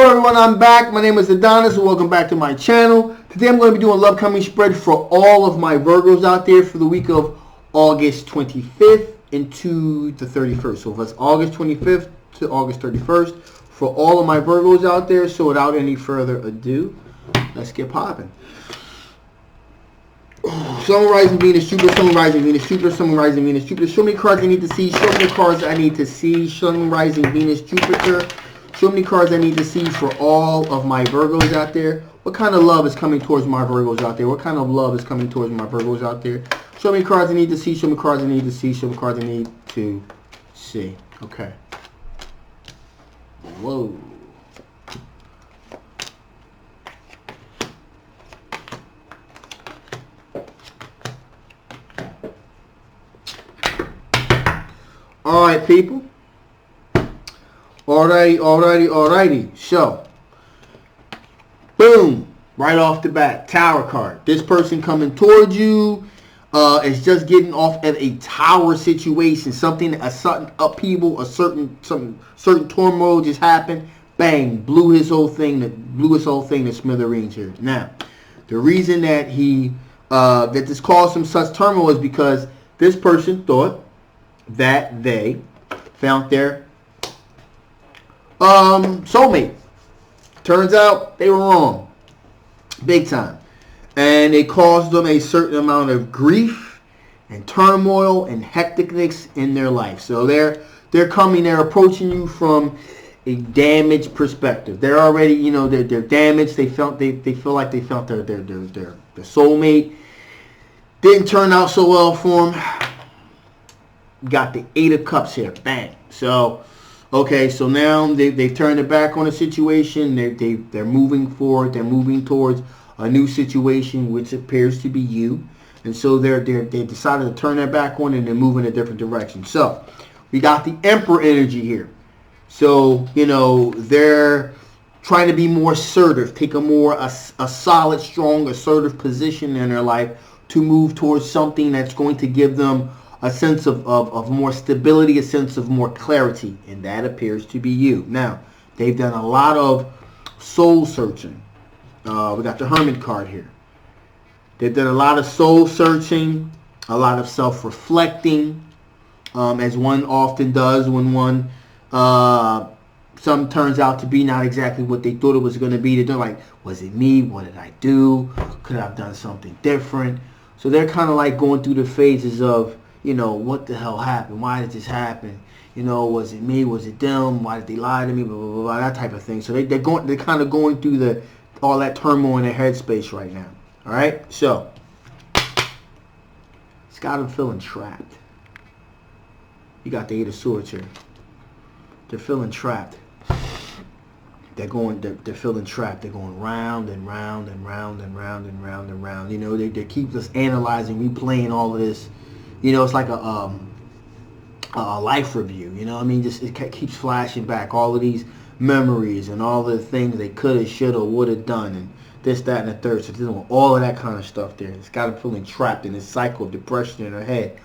Hello everyone, I'm back. My name is Adonis and welcome back to my channel. Today I'm going to be doing a love coming spread for all of my Virgos out there for the week of August 25th into the 31st. So that's August 25th to August 31st for all of my Virgos out there. So without any further ado, let's get popping. Sun, Rising, Venus, Jupiter, Sun, Rising, Venus, Jupiter, Sun, Rising, Venus, Jupiter. Show me cards I need to see. Show me the cards I need to see. Sun, Rising, Venus, Jupiter. Show me cards I need to see for all of my Virgos out there. What kind of love is coming towards my Virgos out there? What kind of love is coming towards my Virgos out there? Show me cards I need to see. Show me cards I need to see. Show me cards I need to see. Okay. Whoa. All right, people. Alrighty. So, boom, right off the bat, Tower card. This person coming towards you is just getting off at a tower situation. A sudden upheaval, a certain turmoil just happened. Bang, blew his whole thing to smithereens here. Now, the reason that that this caused some such turmoil is because this person thought that they found their soulmate. Turns out they were wrong, big time, and it caused them a certain amount of grief and turmoil and hecticness in their life. So they're approaching you from a damaged perspective. They're already, they're damaged. They feel like they felt their soulmate. Didn't turn out so well for them. Got the 8 of Cups here, bang. So. Okay, so now they've turned their back on the situation. They're moving forward. They're moving towards a new situation, which appears to be you. And so they decided to turn their back on it and they're moving in a different direction. So we got the Emperor energy here. So, they're trying to be more assertive, take a solid, strong, assertive position in their life to move towards something that's going to give them a sense of more stability, a sense of more clarity, and that appears to be you. Now, they've done a lot of soul searching. We got the Hermit card here. They've done a lot of soul searching, a lot of self-reflecting, as one often does when some turns out to be not exactly what they thought it was going to be. They're like, was it me? What did I do? Could I have done something different? So they're kind of like going through the phases of, what the hell happened? Why did this happen? Was it me? Was it them? Why did they lie to me? Blah, blah, blah, blah, that type of thing. So they're kind of going through all that turmoil in their headspace right now. All right? So, it's got them feeling trapped. You got the 8 of Swords here. They're feeling trapped. They're feeling trapped. They're going round and round and round and round and round and round. They keep just analyzing, replaying all of this. It's like a life review. Just it keeps flashing back all of these memories and all the things they could have, should have, would have done, and this, that, and the third. So doing all of that kind of stuff there. It's got them feeling trapped in this cycle of depression in their head.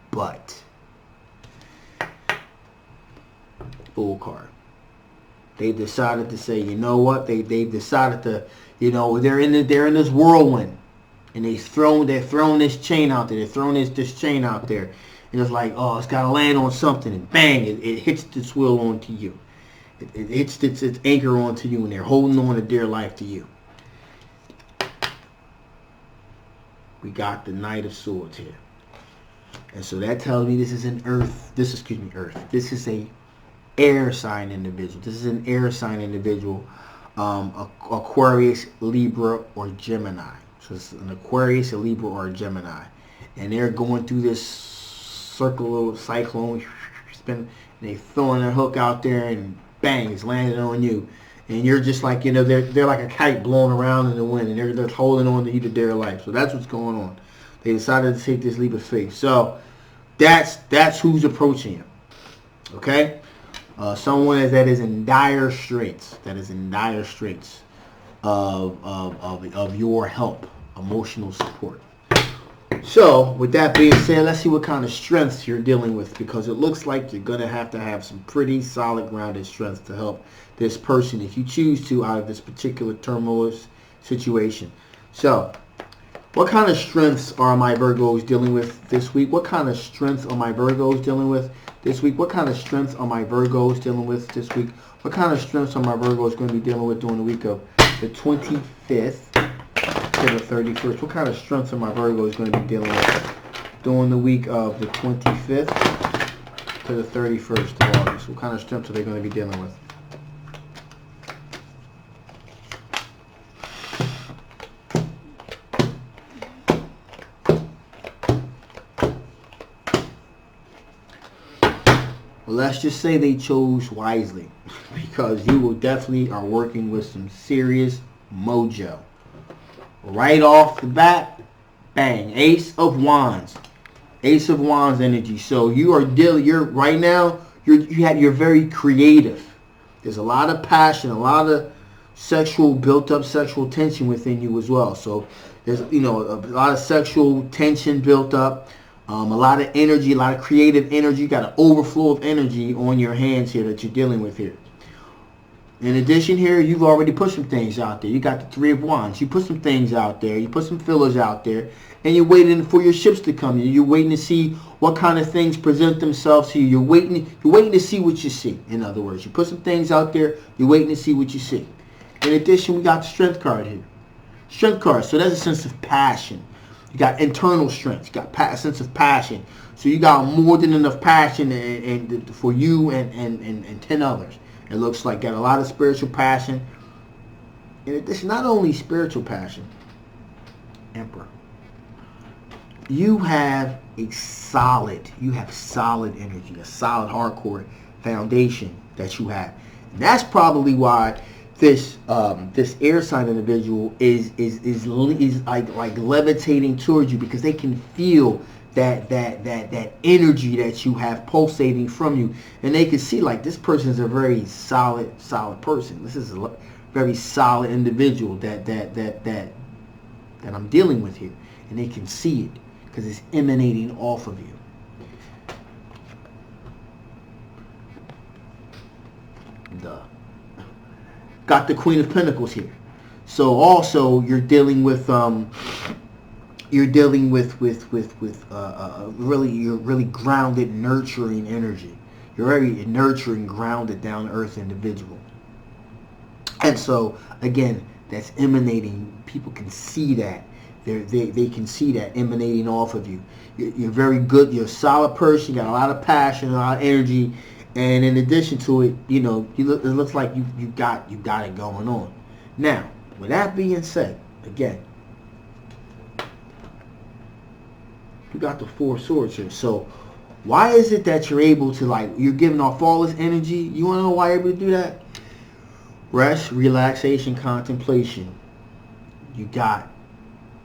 But Fool card. They decided to say, you know what? They've decided to, they're in this whirlwind. And they're throwing this chain out there. They're throwing this chain out there. And it's like, oh, it's got to land on something. And bang, it hits its wheel onto you. It hits its anchor onto you. And they're holding on to dear life to you. We got the Knight of Swords here. And so that tells me this is an Earth. This is a air sign individual. This is an air sign individual. Aquarius, Libra, or Gemini. So it's an Aquarius, a Libra, or a Gemini. And they're going through this circle, cyclone, spin, and they throwing their hook out there, and bang, it's landing on you. And you're just like, they're like a kite blowing around in the wind, and they're holding on to you to their life. So that's what's going on. They decided to take this leap of faith. So that's who's approaching you. Okay? Someone that is in dire straits. Of your help, emotional support. So, with that being said, let's see what kind of strengths you're dealing with, because it looks like you're going to have some pretty solid grounded strengths to help this person if you choose to out of this particular turmoil situation. So, what kind of strengths are my Virgos dealing with this week? What kind of strengths are my Virgos dealing with this week? What kind of strengths are my Virgos dealing with this week? What kind of strengths are my Virgos going to be dealing with during the week of the 25th to the 31st? What kind of strengths are my Virgos going to be dealing with during the week of the 25th to the 31st of August? What kind of strengths are they going to be dealing with? Well, let's just say they chose wisely, because you will definitely are working with some serious mojo. Right off the bat, bang, Ace of Wands. Ace of Wands energy. So you are right now, you're very creative. There's a lot of passion, a lot of built up sexual tension within you as well. So there's, a lot of sexual tension built up. A lot of energy, a lot of creative energy. You got an overflow of energy on your hands here that you're dealing with here. In addition here, you've already put some things out there. You got the Three of Wands. You put some things out there. You put some fillers out there. And you're waiting for your ships to come. You're waiting to see what kind of things present themselves to you. You're waiting to see what you see. In other words, you put some things out there. You're waiting to see what you see. In addition, we got the Strength card here. Strength card. So that's a sense of passion. You got internal strength. You got a sense of passion. So you got more than enough passion and for you and 10 others. It looks like got a lot of spiritual passion. In addition, not only spiritual passion, Emperor. You have solid energy, a solid hardcore foundation that you have. And that's probably why this air sign individual is like levitating towards you, because they can feel that energy that you have pulsating from you, and they can see like this person is a very solid person. This is a very solid individual that I'm dealing with here, and they can see it because it's emanating off of you. Got the Queen of Pentacles here. So also you're dealing with really grounded, nurturing energy. You're very nurturing, grounded, down to earth individual. And so again, that's emanating. People can see that. They can see that emanating off of you. You're very good. You're a solid person. You got a lot of passion, a lot of energy. And in addition to it, it looks like you got it going on. Now, with that being said, again, you got the Four of Swords here. So, why is it that you're able to, you're giving off all this energy? You want to know why you're able to do that? Rest, relaxation, contemplation. You got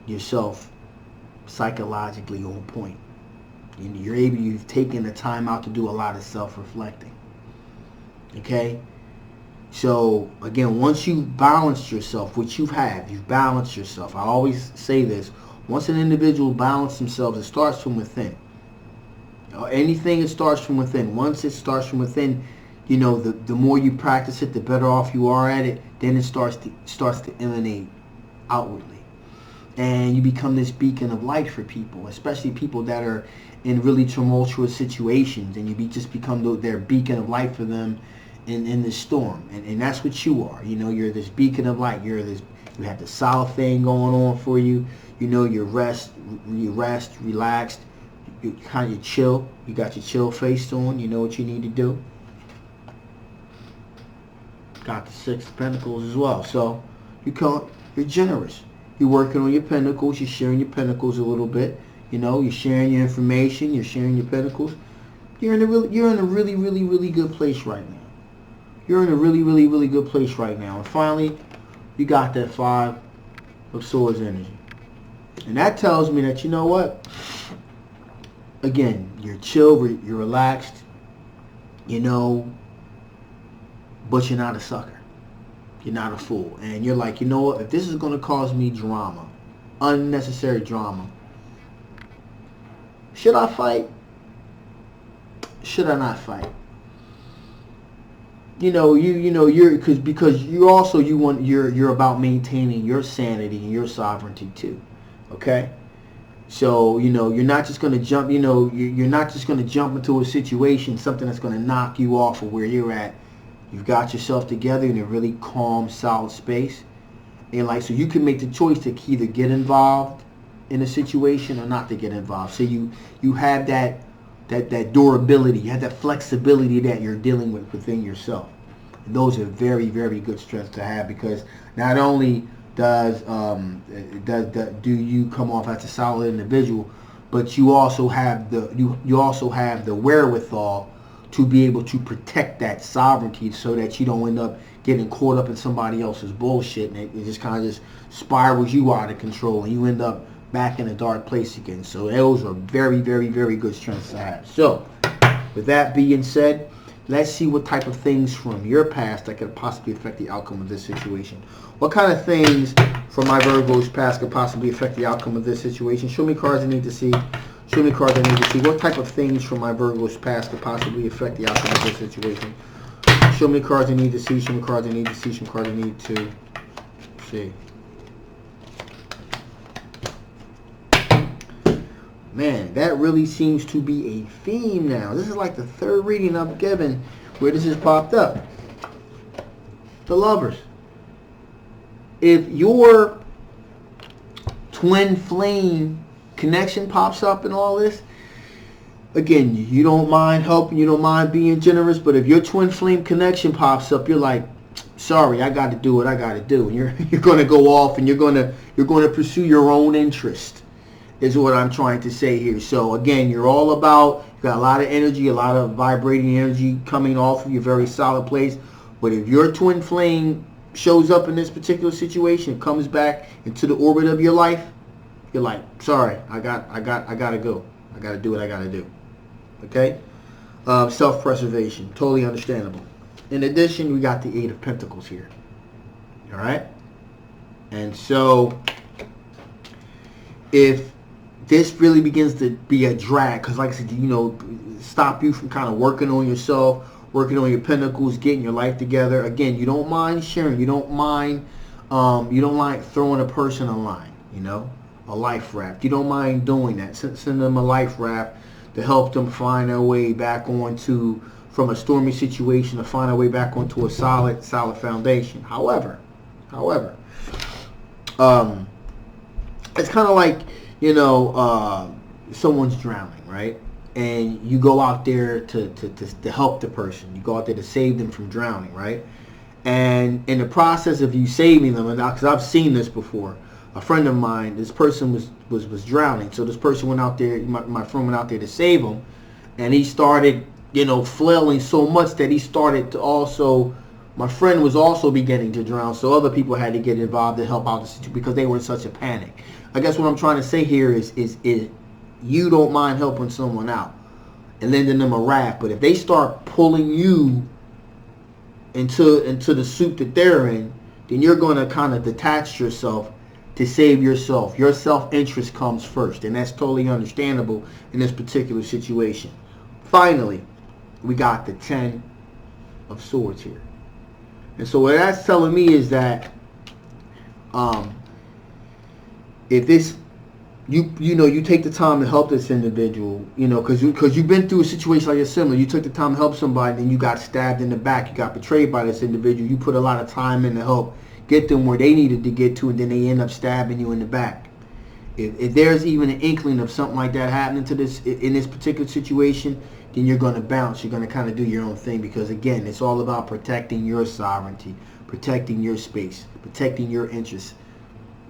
yourself psychologically on point. You've taken the time out to do a lot of self-reflecting. Okay? So, again, once you've balanced yourself, which you've balanced yourself. I always say this. Once an individual balances themselves, it starts from within. Anything, it starts from within. Once it starts from within, the more you practice it, the better off you are at it. Then it starts to emanate outwardly. And you become this beacon of light for people, especially people that are in really tumultuous situations, and you just become their beacon of light for them in this storm. And that's what you are. You're this beacon of light. You have the solid thing going on for you. You rest, relaxed. You chill. You got your chill face on. You know what you need to do. Got the Six of Pentacles as well. So you're generous. You're working on your pentacles. You're sharing your pentacles a little bit. You're sharing your information. You're sharing your pentacles. You're in a really, really, really good place right now. You're in a really, really, really good place right now. And finally, you got that Five of Swords energy. And that tells me that, you know what? Again, you're chill, you're relaxed, but you're not a sucker. You're not a fool. And you're like, you know what? If this is going to cause me drama, unnecessary drama, Should I fight? Should I not fight? You're because you're about maintaining your sanity and your sovereignty too. Okay? So, you're not just going to jump, you're not just going to jump into a situation, something that's going to knock you off of where you're at. You've got yourself together in a really calm, solid space. And so you can make the choice to either get involved in a situation or not to get involved. So you have that durability, you have that flexibility that you're dealing with within yourself. And those are very, very good strengths to have, because not only do you come off as a solid individual, but you also have the wherewithal to be able to protect that sovereignty, so that you don't end up getting caught up in somebody else's bullshit, and it just kind of just spirals you out of control, and you end up back in a dark place again. So those are very, very, very good strengths to have. So with that being said, let's see what type of things from your past that could possibly affect the outcome of this situation. What kind of things from my Virgo's past could possibly affect the outcome of this situation? Show me cards I need to see. Show me cards I need to see. What type of things from my Virgo's past could possibly affect the outcome of this situation? Show me cards I need to see. Show me cards I need to see. Some cards I need to see. Man, that really seems to be a theme now. This is like the third reading I've given where this has popped up. The Lovers. If your twin flame connection pops up in all this, again, you don't mind helping, you don't mind being generous, but if your twin flame connection pops up, you're like, sorry, I got to do what I got to do. And you're going to go off and you're going to pursue your own interest, is what I'm trying to say here. So again, you're all about, you got a lot of energy, a lot of vibrating energy coming off of your very solid place. But if your twin flame shows up in this particular situation, comes back into the orbit of your life, you're like, sorry, I gotta go. I gotta do what I gotta do. Okay? Self-preservation, totally understandable. In addition, we got the Eight of Pentacles here. All right? And so, if this really begins to be a drag, because like I said, stop you from kind of working on yourself, working on your pentacles, getting your life together. Again, you don't mind sharing. You don't mind throwing a person a line, a life raft. You don't mind doing that. Send them a life raft to help them find their way back from a stormy situation, to find their way back onto a solid foundation. However, it's kind of like, someone's drowning, right? And you go out there to help the person. You go out there to save them from drowning, right? And in the process of you saving them, and because I've seen this before, a friend of mine, this person was drowning. So this person went out there, my friend went out there to save him, and he started, flailing so much that he started to also, my friend was also beginning to drown. So other people had to get involved to help out the situation because they were in such a panic. I guess what I'm trying to say here is you don't mind helping someone out and lending them a raft, but if they start pulling you into the soup that they're in, then you're going to kind of detach yourself to save yourself. Your self-interest comes first, and that's totally understandable in this particular situation. Finally, we got the Ten of Swords here. And so what that's telling me is that if this, you take the time to help this individual, because you've been through a situation like this similar. You took the time to help somebody, then you got stabbed in the back. You got betrayed by this individual. You put a lot of time in to help get them where they needed to get to, and then they end up stabbing you in the back. If there's even an inkling of something like that happening in this particular situation, then you're going to bounce. You're going to kind of do your own thing, because again, it's all about protecting your sovereignty, protecting your space, protecting your interests.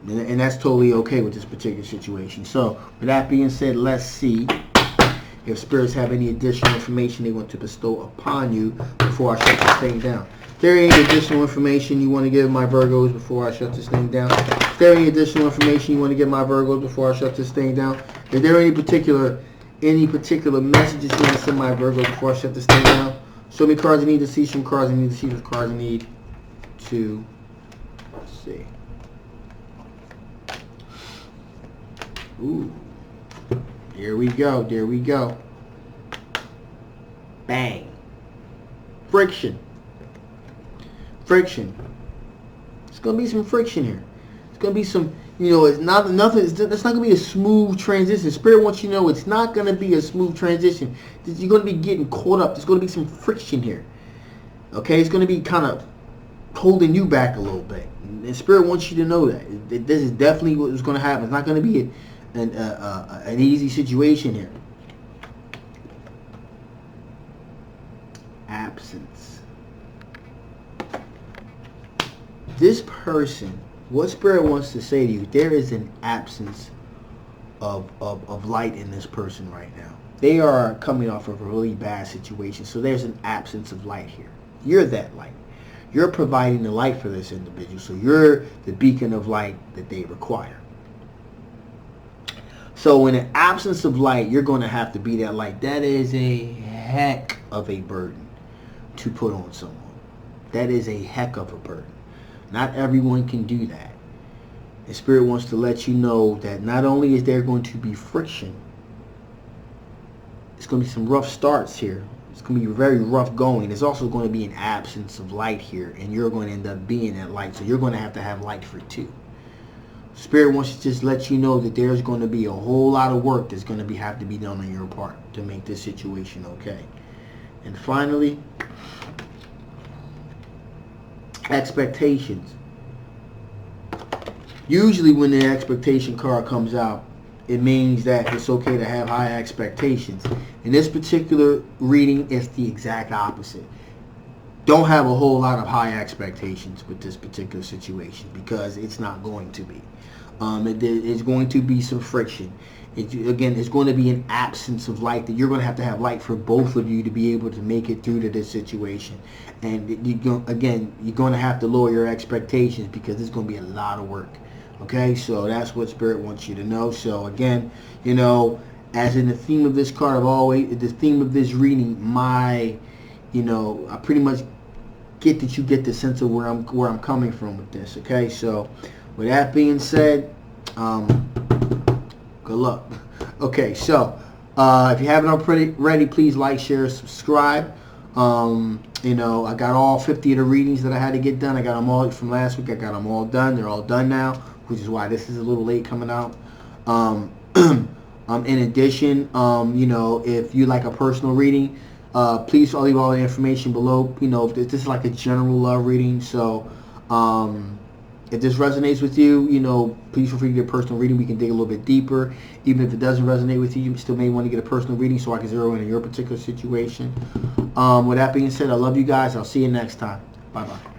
And that's totally okay with this particular situation. So, with that being said, let's see if spirits have any additional information they want to bestow upon you before I shut this thing down. Is there any additional information you want to give my Virgos before I shut this thing down? Is there any additional information you want to give my Virgos before I shut this thing down? Is there any particular messages you want to send my Virgos before I shut this thing down? Show me cards I need to see. Some cards I need to see. Some cards I need to see. Ooh. Here we go. There we go. Bang. Friction. Friction. It's going to be some friction here. It's going to be some, you know, it's not nothing. It's not going to be a smooth transition. Spirit wants you to know it's not going to be a smooth transition. You're going to be getting caught up. There's going to be some friction here. Okay? It's going to be kind of holding you back a little bit. And Spirit wants you to know that. This is definitely what's going to happen. It's not going to be an easy situation here. Absence. This person, what Spirit wants to say to you, there is an absence of light in this person right now. They are coming off of a really bad situation, so there's an absence of light here. You're that light. You're providing the light for this individual, so you're the beacon of light that they require. So in an absence of light, you're going to have to be that light. That is a heck of a burden to put on someone. That is a heck of a burden. Not everyone can do that. And Spirit wants to let you know that not only is there going to be friction, it's going to be some rough starts here. It's going to be very rough going. There's also going to be an absence of light here, and you're going to end up being that light. So you're going to have light for it too. Spirit wants to just let you know that there's going to be a whole lot of work that's going to have to be done on your part to make this situation okay. And finally, expectations. Usually when the expectation card comes out, it means that it's okay to have high expectations. In this particular reading, it's the exact opposite. Don't have a whole lot of high expectations with this particular situation, because it's not going to be. It's going to be some friction. Again, it's going to be an absence of light, that you're going to have light for both of you to be able to make it through to this situation. And you're going to have to lower your expectations, because it's going to be a lot of work. Okay, so that's what Spirit wants you to know. So again, you know, as in the theme of this card, the theme of this reading, I pretty much get that you get the sense of where I'm coming from with this. Okay, so with that being said, good luck. Okay, so if you haven't already, please like, share, subscribe. I got all 50 of the readings that I had to get done. I got them all from last week. I got them all done. They're all done now, which is why this is a little late coming out. In addition, if you like a personal reading, please leave all the information below. This is like a general love reading. So if this resonates with you, please feel free to get a personal reading. We can dig a little bit deeper. Even if it doesn't resonate with you, you still may want to get a personal reading so I can zero in on your particular situation. With that being said, I love you guys. I'll see you next time. Bye-bye.